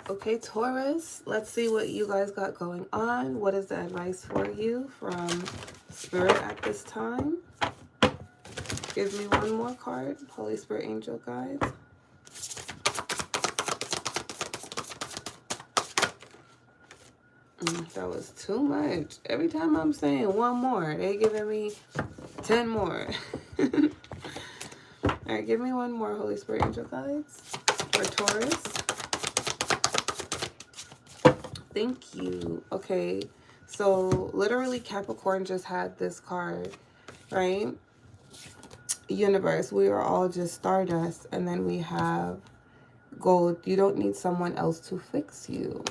Okay, Taurus, let's see what you guys got going on. What is the advice for you from Spirit at this time? Give me one more card. Holy Spirit, Angel Guides. That was too much. Every time I'm saying one more, they giving me 10 more. All right, give me one more, Holy Spirit, Angel Guides for Taurus. Thank you. Okay, so literally Capricorn just had this card, right? Universe, we are all just stardust. And then we have gold. You don't need someone else to fix you.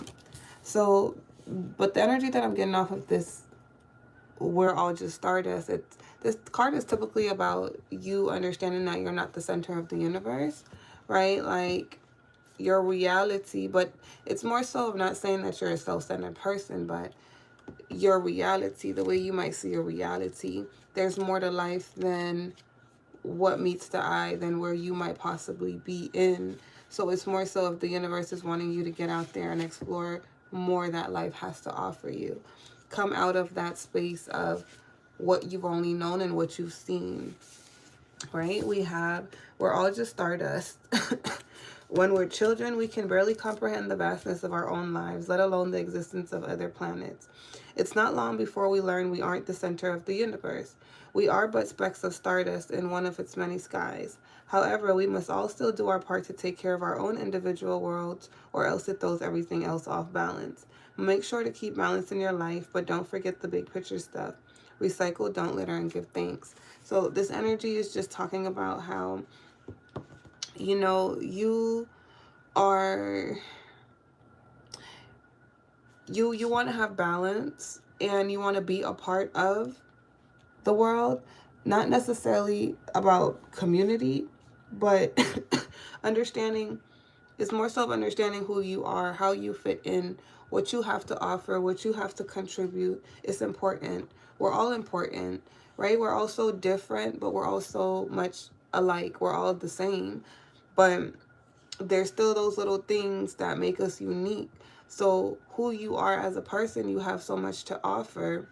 So, but the energy that I'm getting off of this, we're all just stardust. This card is typically about you understanding that you're not the center of the universe, right? Like your reality, but it's more so of not saying that you're a self-centered person, but your reality, the way you might see your reality. There's more to life than what meets the eye, than where you might possibly be in. So it's more so if the universe is wanting you to get out there and explore more that life has to offer you. Come out of that space of what you've only known and what you've seen, right? We're all just stardust. When we're children, we can barely comprehend the vastness of our own lives, let alone the existence of other planets. It's not long before we learn we aren't the center of the universe. We are but specks of stardust in one of its many skies. However, we must all still do our part to take care of our own individual worlds, or else it throws everything else off balance. Make sure to keep balance in your life, but don't forget the big picture stuff. Recycle, don't litter, and give thanks. So this energy is just talking about how, you know, you are, you want to have balance, and you want to be a part of the world, not necessarily about community, but understanding, it's more so of understanding who you are, how you fit in, what you have to offer, what you have to contribute. It's important. We're all important, right? We're all so different, but we're all so much alike. We're all the same, but there's still those little things that make us unique. So who you are as a person, you have so much to offer.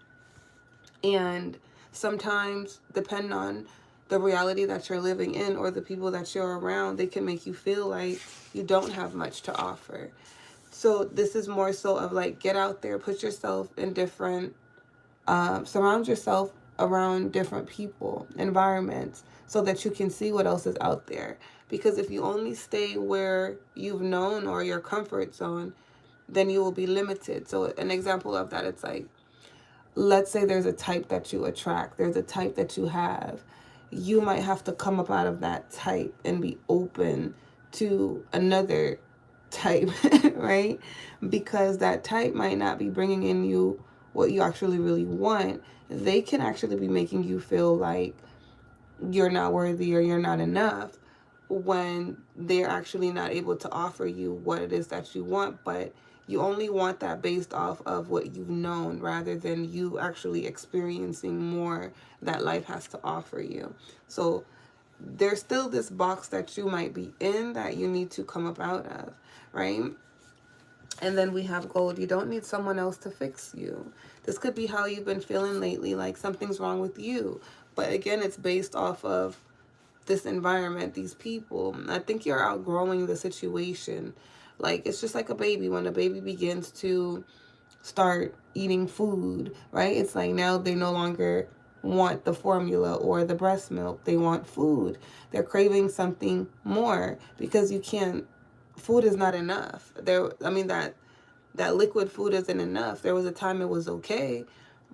And sometimes, depending on the reality that you're living in or the people that you're around, they can make you feel like you don't have much to offer. So this is more so of like, get out there, put yourself in different, surround yourself around different people, environments, so that you can see what else is out there. Because if you only stay where you've known or your comfort zone, then you will be limited. So an example of that, it's like, let's say there's a type that you attract, there's a type that you have. You might have to come up out of that type and be open to another type, right? Because that type might not be bringing in you what you actually really want. They can actually be making you feel like you're not worthy or you're not enough, when they're actually not able to offer you what it is that you want. But you only want that based off of what you've known, rather than you actually experiencing more that life has to offer you. So there's still this box that you might be in that you need to come up out of, right? And then we have gold. You don't need someone else to fix you. This could be how you've been feeling lately, like something's wrong with you. But again, it's based off of this environment, these people. I think you're outgrowing the situation. Like, it's just like a baby. When a baby begins to start eating food, right? It's like now they no longer want the formula or the breast milk. They want food. They're craving something more, because you can't, food is not enough. I mean, that liquid food isn't enough. There was a time it was okay,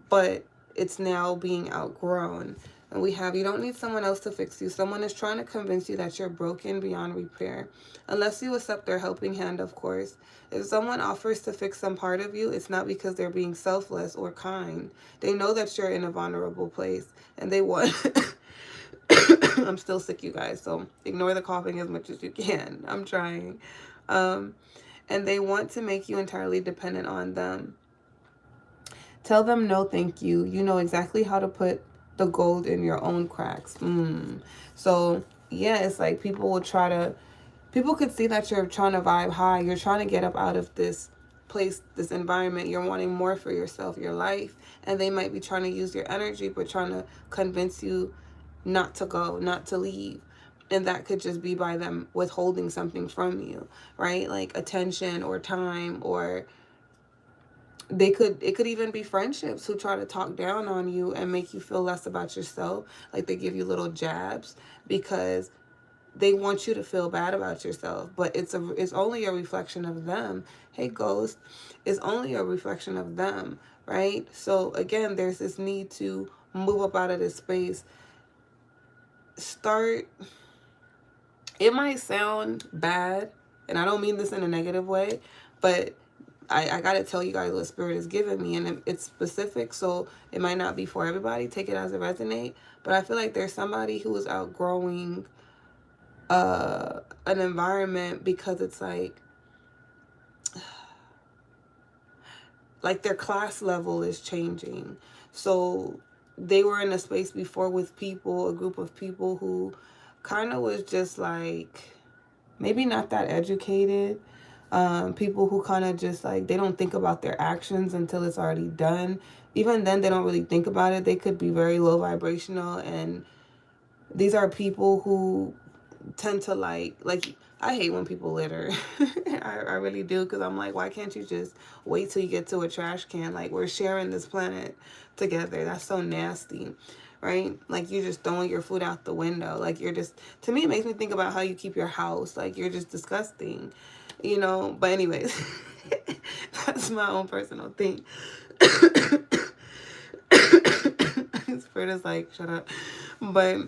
but it's now being outgrown. And we have, you don't need someone else to fix you. Someone is trying to convince you that you're broken beyond repair. Unless you accept their helping hand, of course. If someone offers to fix some part of you, it's not because they're being selfless or kind. They know that you're in a vulnerable place, and they want... I'm still sick, you guys, so ignore the coughing as much as you can. I'm trying. And they want to make you entirely dependent on them. Tell them no, thank you. You know exactly how to put the gold in your own cracks. So, yeah, it's like people will try to People could see that you're trying to vibe high. You're trying to get up out of this place, this environment. You're wanting more for yourself, your life. And they might be trying to use your energy, but trying to convince you not to go, not to leave. And that could just be by them withholding something from you, right? Like attention or time, or it could even be friendships who try to talk down on you and make you feel less about yourself. Like they give you little jabs because they want you to feel bad about yourself, but it's only a reflection of them. Hey ghost, it's only a reflection of them, right? So again, there's this need to move up out of this space. Start, it might sound bad, and I don't mean this in a negative way, but I gotta tell you guys what spirit is giving me, and it's specific, so it might not be for everybody. Take it as it resonate. But I feel like there's somebody who is outgrowing an environment because it's like their class level is changing. So they were in a space before with people, a group of people who kind of was just like maybe not that educated. People who kind of just like, they don't think about their actions until it's already done. Even then, they don't really think about it. They could be very low vibrational, and these are people who tend to like I hate when people litter. I really do, because I'm like, why can't you just wait till you get to a trash can? Like, we're sharing this planet together. That's so nasty, right? Like, you're just throwing your food out the window. Like, you're just, to me, it makes me think about how you keep your house. Like, you're just disgusting, you know? But anyways, that's my own personal thing. Spirit is like, shut up. But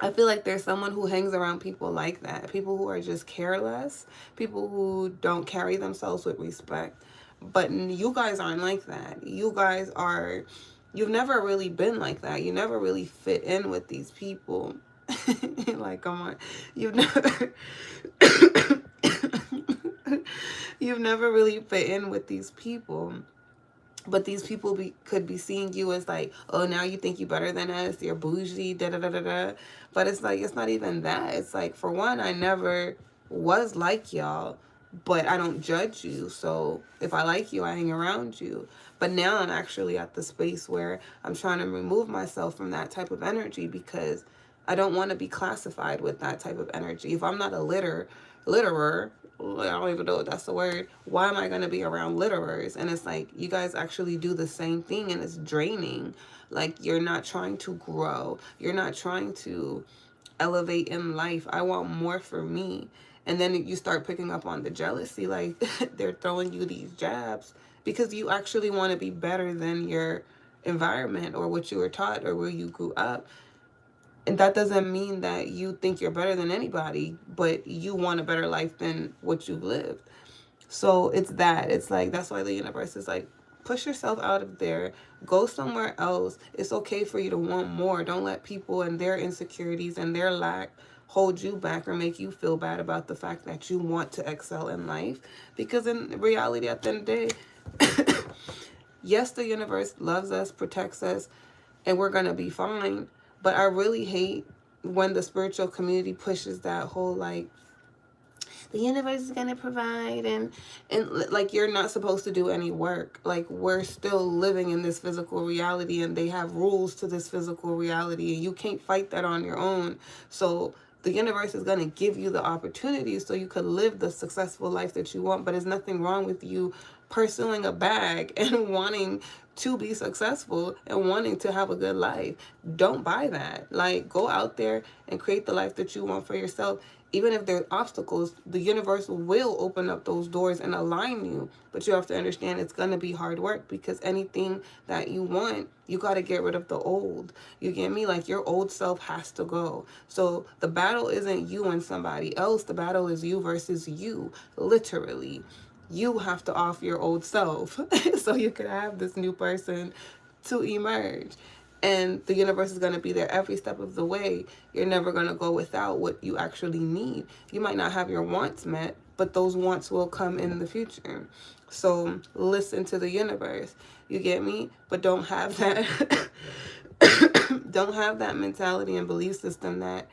I feel like there's someone who hangs around people like that. People who are just careless. People who don't carry themselves with respect. But you guys aren't like that. You guys are, you've never really been like that. You never really fit in with these people. Like, come on. You've never... You've never really fit in with these people. But these people could be seeing you as like, oh, now you think you're better than us, you're bougie, da da da da da. But it's like, it's not even that. It's like, for one, I never was like y'all, but I don't judge you. So if I like you, I hang around you. But now I'm actually at the space where I'm trying to remove myself from that type of energy, because I don't want to be classified with that type of energy. If I'm not a litterer, I don't even know if that's the word. Why am I going to be around litterers? And it's like, you guys actually do the same thing, and it's draining. Like, you're not trying to grow. You're not trying to elevate in life. I want more for me. And then you start picking up on the jealousy. Like, they're throwing you these jabs because you actually want to be better than your environment or what you were taught or where you grew up. And that doesn't mean that you think you're better than anybody, but you want a better life than what you've lived. So it's that. It's like, that's why the universe is like, push yourself out of there. Go somewhere else. It's okay for you to want more. Don't let people and their insecurities and their lack hold you back or make you feel bad about the fact that you want to excel in life. Because in reality, at the end of the day, yes, the universe loves us, protects us, and we're going to be fine. But I really hate when the spiritual community pushes that whole, like, the universe is going to provide, and like, you're not supposed to do any work. Like, we're still living in this physical reality, and they have rules to this physical reality, and you can't fight that on your own. So the universe is going to give you the opportunities so you could live the successful life that you want. But there's nothing wrong with you pursuing a bag and wanting to be successful and wanting to have a good life. Don't buy that. Like, go out there and create the life that you want for yourself. Even if there are obstacles, the universe will open up those doors and align you. But you have to understand it's going to be hard work, because anything that you want, you got to get rid of the old. You get me? Like, your old self has to go. So the battle isn't you and somebody else. The battle is you versus you, literally. You have to off your old self so you can have this new person to emerge. And the universe is going to be there every step of the way. You're never going to go without what you actually need. You might not have your wants met, but those wants will come in the future. So listen to the universe. You get me? But don't have that don't have that mentality and belief system that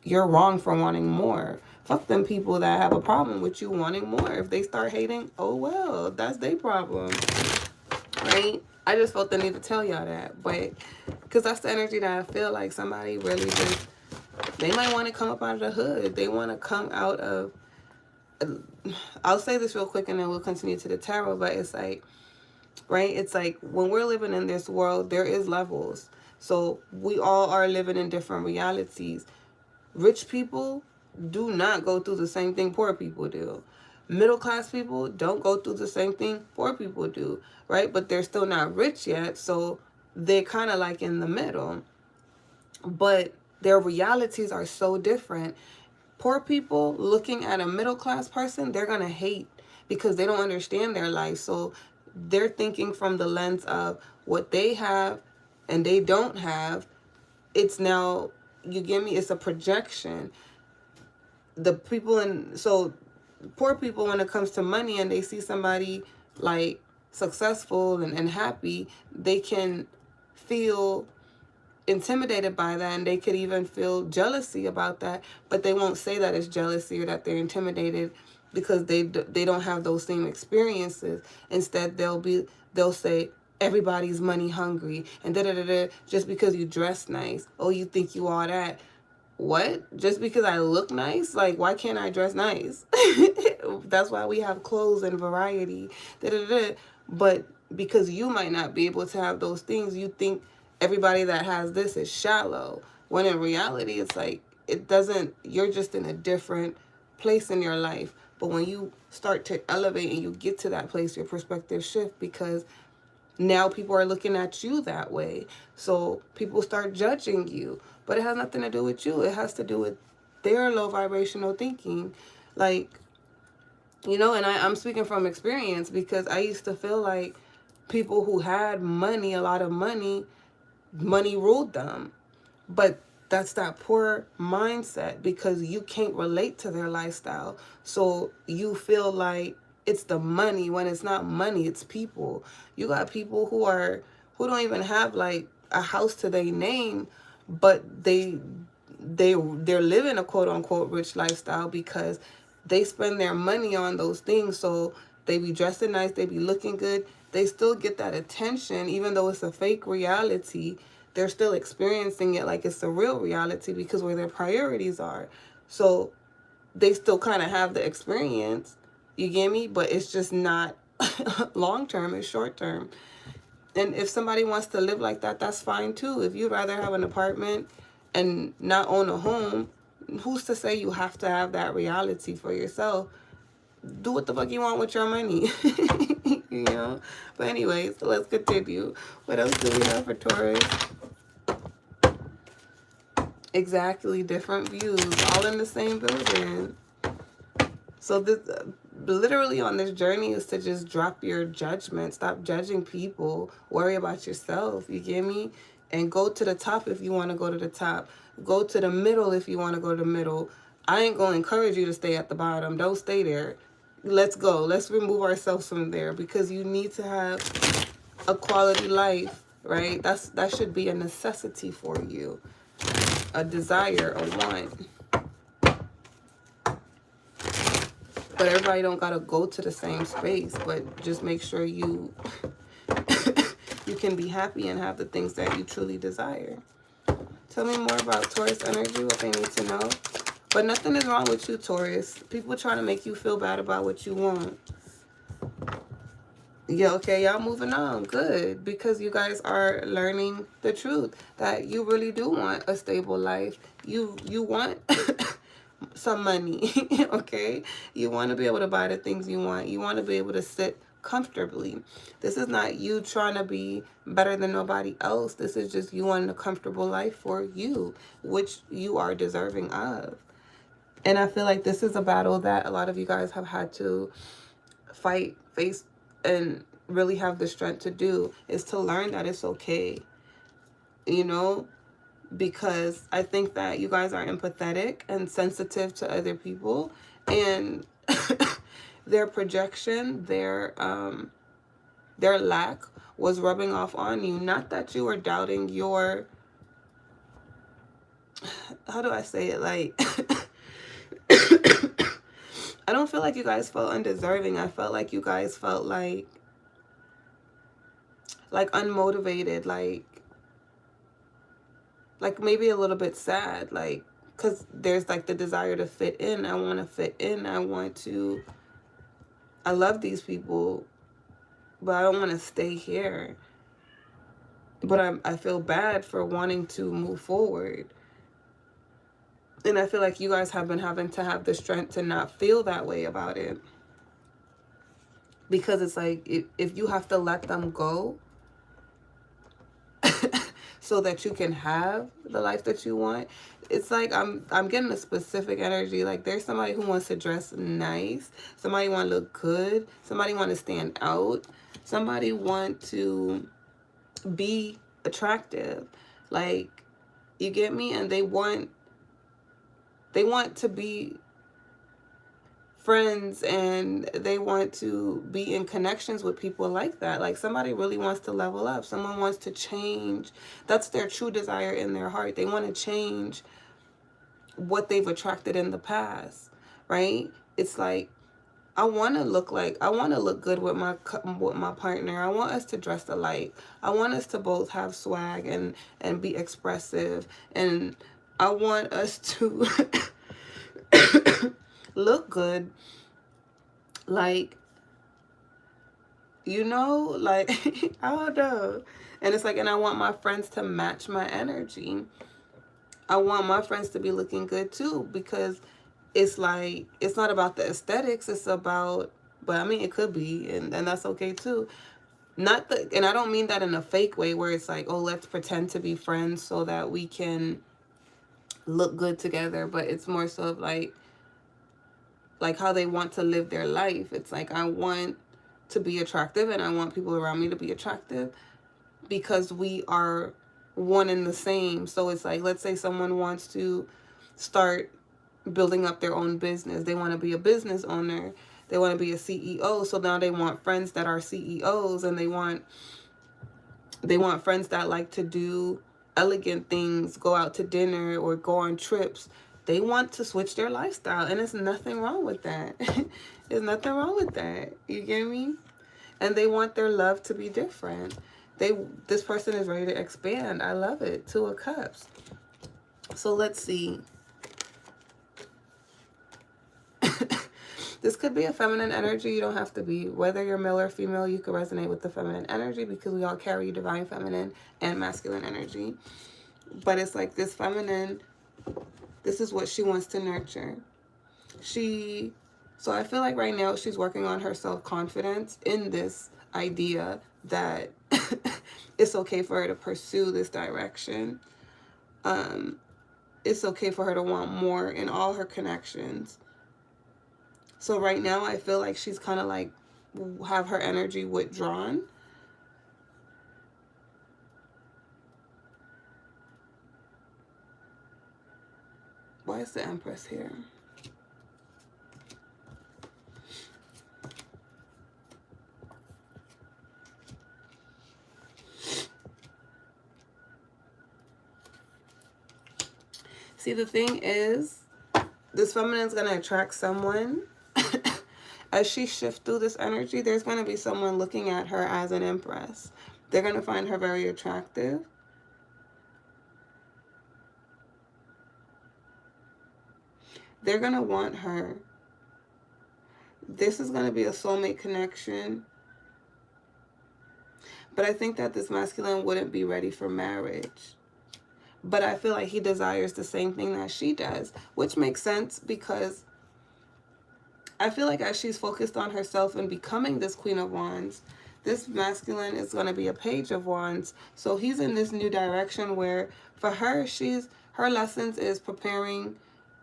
you're wrong for wanting more. Fuck them people that have a problem with you wanting more. If they start hating, oh well, that's their problem, right? I just felt the need to tell y'all that, but because that's the energy that I feel like somebody really just, they might want to come up out of the hood. They want to come out of, I'll say this real quick and then we'll continue to the tarot, but it's like, right? It's like when we're living in this world, there is levels. So we all are living in different realities. Rich people do not go through the same thing poor people do. Middle class people don't go through the same thing poor people do, right? But they're still not rich yet, so they're kind of like in the middle. But their realities are so different. Poor people looking at a middle class person, they're going to hate because they don't understand their life. So they're thinking from the lens of what they have and they don't have. It's now, you get me? It's a projection. The people so poor people, when it comes to money and they see somebody like successful and happy, they can feel intimidated by that, and they could even feel jealousy about that, but they won't say that it's jealousy or that they're intimidated because they don't have those same experiences. Instead, they'll say everybody's money hungry and da da da da, just because you dress nice. Oh, you think you all that. What? Just because I look nice? Like, why can't I dress nice? That's why we have clothes and variety. Da, da, da. But because you might not be able to have those things, you think everybody that has this is shallow. When in reality, it's like, it doesn't, you're just in a different place in your life. But when you start to elevate and you get to that place, your perspective shifts because now people are looking at you that way. So people start judging you. But it has nothing to do with you. It has to do with their low vibrational thinking. Like, you know, and I'm speaking from experience because I used to feel like people who had money, a lot of money ruled them. But that's that poor mindset because you can't relate to their lifestyle. So you feel like it's the money when it's not money, it's people. You got people who don't even have like a house to their name, but they're living a quote unquote rich lifestyle because they spend their money on those things. So they be dressing nice, they be looking good, they still get that attention even though it's a fake reality. They're still experiencing it like it's a real reality because where their priorities are. So they still kind of have the experience, you get me? But it's just not long term, it's short term. And if somebody wants to live like that, that's fine too. If you'd rather have an apartment and not own a home, who's to say you have to have that reality for yourself? Do what the fuck you want with your money. You know? But anyways, so let's continue. What else do we have for Taurus? Exactly, different views, all in the same building. So this literally on this journey is to just drop your judgment. Stop judging people. Worry about yourself. You get me? And go to the top if you want to go to the top. Go to the middle if you want to go to the middle. I ain't going to encourage you to stay at the bottom. Don't stay there. Let's go. Let's remove ourselves from there because you need to have a quality life, right? That should be a necessity for you. A desire, a want. But everybody don't gotta go to the same space, but just make sure you you can be happy and have the things that you truly desire. Tell me more about Taurus energy, what they need to know. But nothing is wrong with you, Taurus. People trying to make you feel bad about what you want. Yeah, okay, y'all moving on. Good. Because you guys are learning the truth that you really do want a stable life. You want some money, okay? You want to be able to buy the things you want. You want to be able to sit comfortably. This is not you trying to be better than nobody else. This is just you wanting a comfortable life for you, which you are deserving of. And I feel like this is a battle that a lot of you guys have had to fight, face, and really have the strength to do, is to learn that it's okay, you know, because I think that you guys are empathetic and sensitive to other people, and their projection, their lack was rubbing off on you. Not that you were doubting your, how do I say it, like don't feel like you guys felt undeserving. I felt like you guys felt like unmotivated, like maybe a little bit sad, like, because there's like the desire to fit in. I want to fit in. I love these people, but I don't want to stay here. But I feel bad for wanting to move forward. And I feel like you guys have been having to have the strength to not feel that way about it. Because it's like, if you have to let them go so that you can have the life that you want, it's like I'm getting a specific energy. Like there's somebody who wants to dress nice, somebody want to look good, somebody want to stand out, somebody want to be attractive, like, you get me? And they want to be friends, and they want to be in connections with people like that. Like somebody really wants to level up, someone wants to change. That's their true desire in their heart. They want to change what they've attracted in the past, right? It's like, I want to look good with my partner. I want us to dress alike. I want us to both have swag and be expressive, and I want us to look good, like, you know, like, I don't know. And it's like, and I want my friends to match my energy. I want my friends to be looking good too, because it's like, it's not about the aesthetics, it's about, but I mean, it could be, and that's okay too. And I don't mean that in a fake way where it's like, oh, let's pretend to be friends so that we can look good together, but it's more so of like how they want to live their life. It's like, I want to be attractive, and I want people around me to be attractive, because we are one and the same. So it's like, let's say someone wants to start building up their own business. They want to be a business owner. They want to be a CEO. So now they want friends that are CEOs, and they want friends that like to do elegant things, go out to dinner or go on trips. They want to switch their lifestyle, and there's nothing wrong with that. There's nothing wrong with that. You get me? And they want their love to be different. This person is ready to expand. I love it. Two of Cups. So let's see. This could be a feminine energy. You don't have to be. Whether you're male or female, you could resonate with the feminine energy, because we all carry divine feminine and masculine energy. But it's like, this feminine, this is what she wants to nurture. So I feel like right now she's working on her self-confidence in this idea that it's okay for her to pursue this direction. It's okay for her to want more in all her connections. So right now I feel like she's kind of like have her energy withdrawn. Why is the Empress here? See, the thing is, this feminine is going to attract someone. As she shifts through this energy, there's going to be someone looking at her as an Empress. They're going to find her very attractive. They're going to want her. This is going to be a soulmate connection. But I think that this masculine wouldn't be ready for marriage. But I feel like he desires the same thing that she does, which makes sense, because I feel like as she's focused on herself and becoming this Queen of Wands, this masculine is going to be a Page of Wands. So he's in this new direction where for her, her lessons is preparing,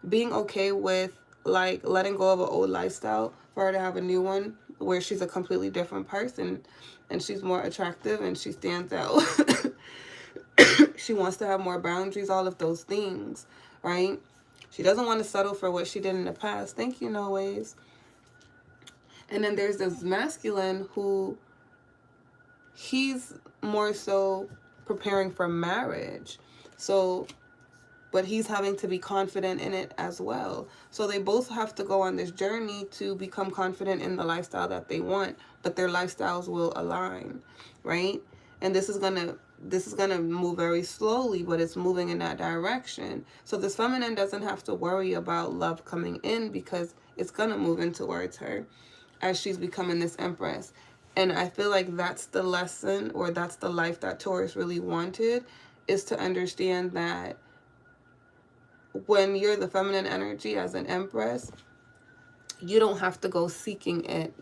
being okay with like letting go of an old lifestyle for her to have a new one where she's a completely different person and she's more attractive and she stands out. She wants to have more boundaries, all of those things, right? She doesn't want to settle for what she did in the past. Thank you, No Ways. And then there's this masculine who he's more so preparing for marriage. So but he's having to be confident in it as well. So they both have to go on this journey to become confident in the lifestyle that they want, but their lifestyles will align, right? And this is gonna move very slowly, but it's moving in that direction. So this feminine doesn't have to worry about love coming in because it's gonna move in towards her as she's becoming this empress. And I feel like that's the lesson, or that's the life that Taurus really wanted, is to understand that when you're the feminine energy as an empress, you don't have to go seeking it.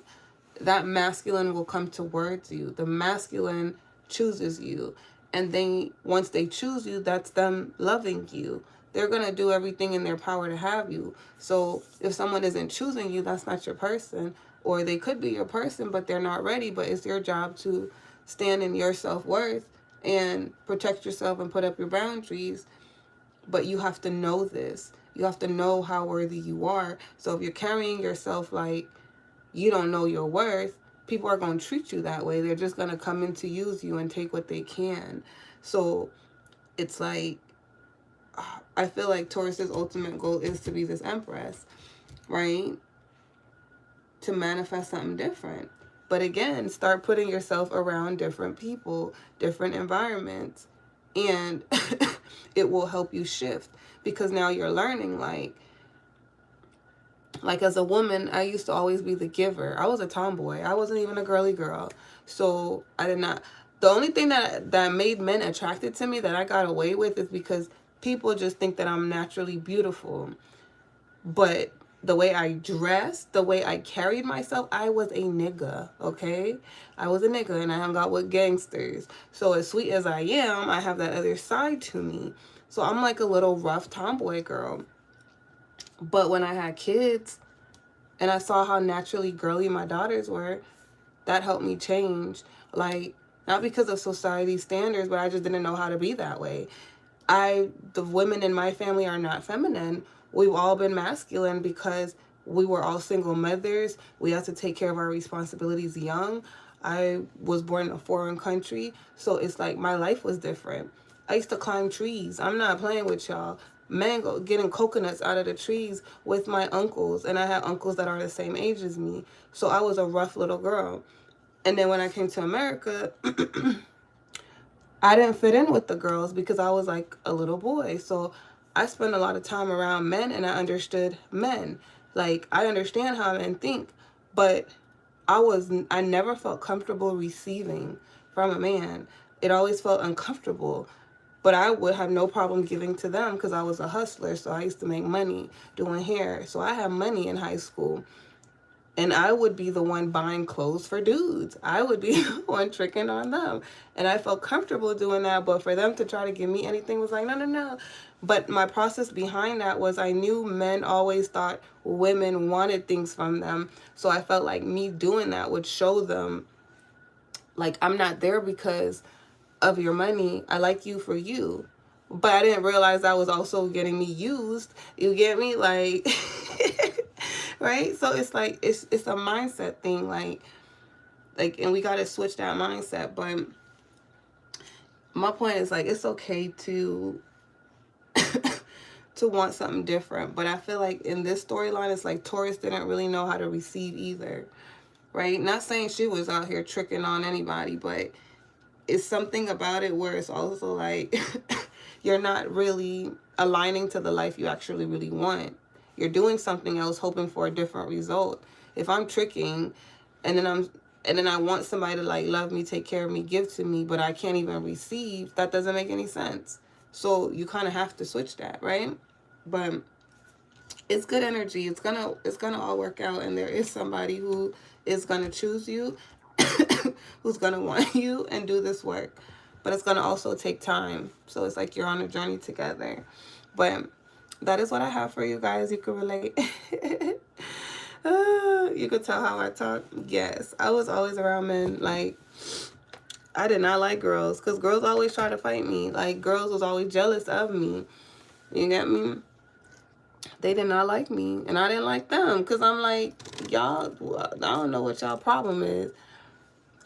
That masculine will come towards you. The masculine chooses you. And then once they choose you, that's them loving you. They're going to do everything in their power to have you. So if someone isn't choosing you, that's not your person. Or they could be your person, but they're not ready. But it's your job to stand in your self-worth and protect yourself and put up your boundaries. But you have to know this. You have to know how worthy you are. So if you're carrying yourself like you don't know your worth, people are going to treat you that way. They're just going to come in to use you and take what they can. So it's like, I feel like Taurus's ultimate goal is to be this empress, right? To manifest something different. But again, start putting yourself around different people, different environments, and it will help you shift, because now you're learning, like as a woman, I used to always be the giver. I was a tomboy. I wasn't even a girly girl. So I did not. The only thing that made men attracted to me, that I got away with, is because people just think that I'm naturally beautiful. But the way I dressed, the way I carried myself, I was a nigga, okay? I was a nigga, and I hung out with gangsters. So as sweet as I am, I have that other side to me. So I'm like a little rough tomboy girl. But when I had kids and I saw how naturally girly my daughters were, that helped me change. Like, not because of society's standards, but I just didn't know how to be that way. The women in my family are not feminine. We've all been masculine because we were all single mothers. We had to take care of our responsibilities young. I was born in a foreign country, so it's like my life was different. I used to climb trees. I'm not playing with y'all. Mango, getting coconuts out of the trees with my uncles, and I had uncles that are the same age as me. So I was a rough little girl. And then when I came to America, I didn't fit in with the girls because I was like a little boy. So I spent a lot of time around men, and I understood men. Like, I understand how men think, but I never felt comfortable receiving from a man. It always felt uncomfortable. But I would have no problem giving to them because I was a hustler. So I used to make money doing hair. So I had money in high school. And I would be the one buying clothes for dudes. I would be the one tricking on them. And I felt comfortable doing that. But for them to try to give me anything was like, no, no, no. But my process behind that was I knew men always thought women wanted things from them. So I felt like me doing that would show them, like, I'm not there because of your money. I like you for you. But I didn't realize I was also getting me used. You get me? Like, right? So it's like, it's a mindset thing. Like, and we got to switch that mindset. But my point is, like, it's okay to to want something different. But I feel like in this storyline, it's like Taurus didn't really know how to receive either, right? Not saying she was out here tricking on anybody, but it's something about it where it's also like you're not really aligning to the life you actually really want. You're doing something else, hoping for a different result. If I'm tricking, and then I want somebody to like love me, take care of me, give to me, but I can't even receive, that doesn't make any sense. So you kind of have to switch that, right? But it's good energy. It's gonna all work out, and there is somebody who is gonna choose you, who's gonna want you and do this work. But it's gonna also take time. So it's like you're on a journey together. But that is what I have for you guys. You can relate. You could tell how I talk. Yes, I was always around men. Like, I did not like girls because girls always try to fight me. Like, girls was always jealous of me. You get me? They did not like me, and I didn't like them because I'm like, y'all, I don't know what y'all problem is.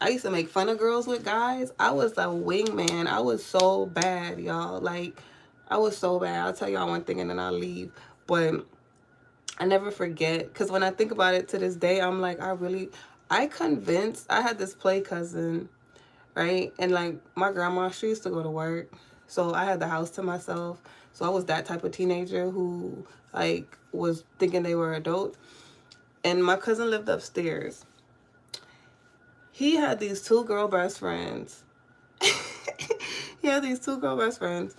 I used to make fun of girls with guys. I was a wingman. I was so bad, y'all. Like, I was so bad. I'll tell y'all one thing and then I'll leave. But I never forget, because when I think about it to this day, I'm like, I convinced, I had this play cousin, right? And like my grandma, she used to go to work. So I had the house to myself. So I was that type of teenager who like was thinking they were adult. And my cousin lived upstairs. He had these two girl best friends. He had these two girl best friends.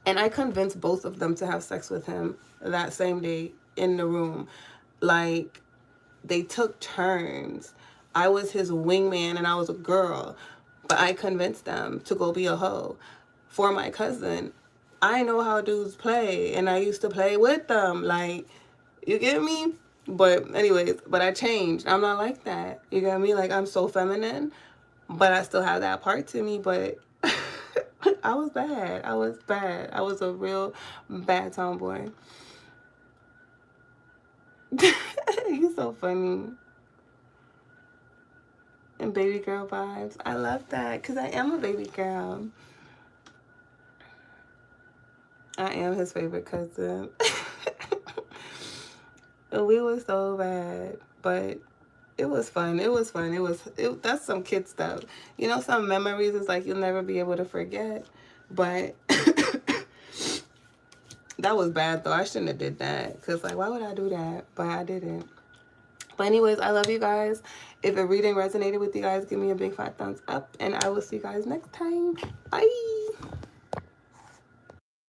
And I convinced both of them to have sex with him that same day in the room. Like, they took turns. I was his wingman and I was a girl. But I convinced them to go be a hoe for my cousin. I know how dudes play, and I used to play with them. Like, you get me? But anyways, but I changed. I'm not like that. You get me? Like, I'm so feminine, but I still have that part to me. But I was bad. I was bad. I was a real bad tomboy. You're so funny. And baby girl vibes. I love that because I am a baby girl. I am his favorite cousin. We were so bad, but it was fun. It was fun. That's some kid stuff. You know, some memories is like you'll never be able to forget. But that was bad though. I shouldn't have did that. Cause like, why would I do that? But I didn't. But anyways, I love you guys. If a reading resonated with you guys, give me a big fat thumbs up. And I will see you guys next time. Bye.